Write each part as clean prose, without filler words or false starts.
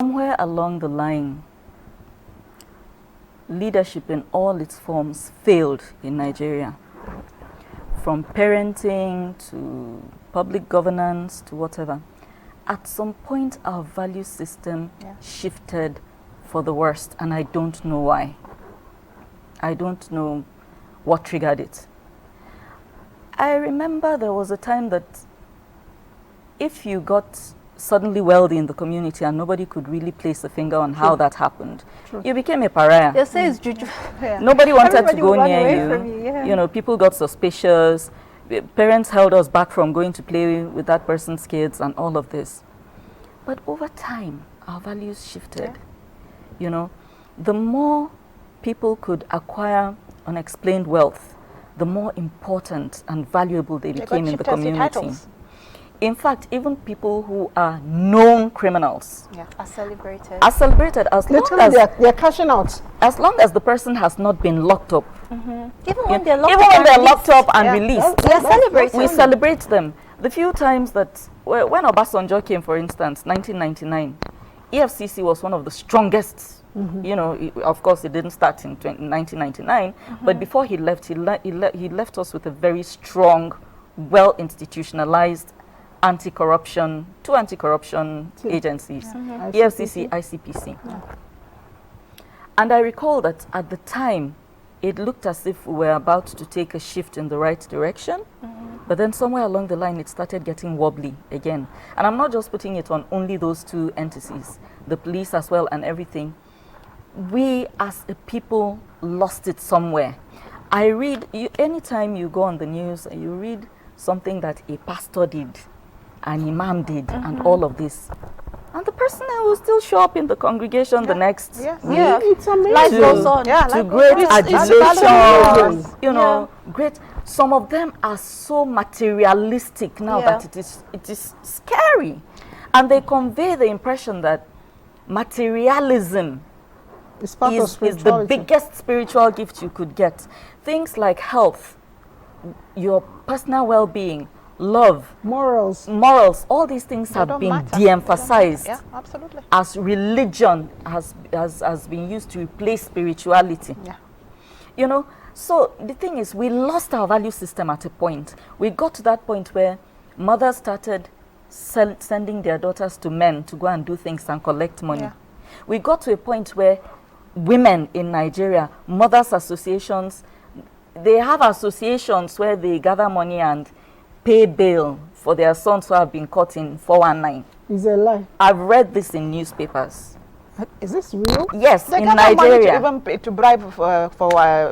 Somewhere along the line, leadership in all its forms failed in Nigeria. From parenting to public governance to whatever. At some point, our value system shifted for the worst, and I don't know why. I don't know what triggered it. I remember there was a time that if you got suddenly wealthy in the community and nobody could really place a finger on how that happened, you became a pariah. They say it's juju. Nobody wanted to go near you. You. You know, people got suspicious. Parents held us back from going to play with that person's kids and all of this. But over time, our values shifted. You know, the more people could acquire unexplained wealth, the more important and valuable they became in the community. In fact, even people who are known criminals are celebrated. Are celebrated as long as they're cashing out. As long as the person has not been locked up. Even when they're locked up and released, they're celebrated. We celebrate them. The few times that when Obasanjo came, for instance, 1999, EFCC was one of the strongest. You know, of course, it didn't start in 1999, but before he left, he left us with a very strong, well-institutionalized anti-corruption agencies, EFCC, ICPC. And I recall that at the time, it looked as if we were about to take a shift in the right direction, but then somewhere along the line, it started getting wobbly again. And I'm not just putting it on only those two entities, the police as well and everything. We as a people lost it somewhere. I read, anytime you go on the news and you read something that a pastor did, an imam did, and all of this, and the person will still show up in the congregation the next week. It's amazing. Life goes on. To great adulation, you know, great. Some of them are so materialistic now that it is scary, and they convey the impression that materialism is the biggest spiritual gift you could get. Things like health, your personal well-being, love, morals, all these things have been de-emphasized as religion has been used to replace spirituality. You know, so the thing is, we lost our value system at a point. We got to that point where mothers started sending their daughters to men to go and do things and collect money. We got to a point where women in Nigeria, mothers associations, they have associations where they gather money and pay bail for their sons who have been caught in 419. It's a lie. I've read this in newspapers. Is this real? Yes, they in gather Nigeria. money to even to bribe for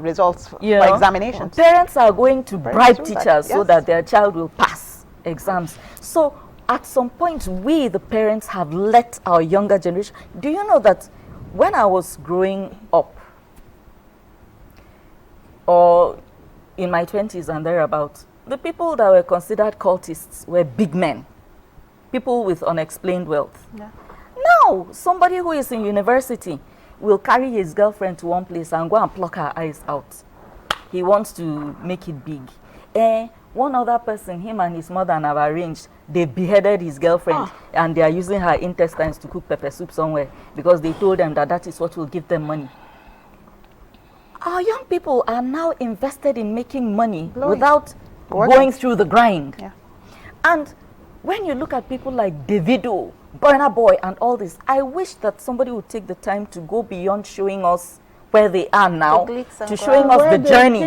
results for examinations. Parents are going to bribe teachers so that their child will pass exams. So at some point, we, the parents, have let our younger generation. Do you know that when I was growing up, or in my 20s and thereabouts, the people that were considered cultists were big men, people with unexplained wealth. Now, somebody who is in university will carry his girlfriend to one place and go and pluck her eyes out. He wants to make it big. One other person, him and his mother have arranged, they beheaded his girlfriend and they are using her intestines to cook pepper soup somewhere because they told them that that is what will give them money. Our young people are now invested in making money without going through the grind. And when you look at people like Davido, Burna Boy and all this, I wish that somebody would take the time to go beyond showing us where they are now to showing us the journey.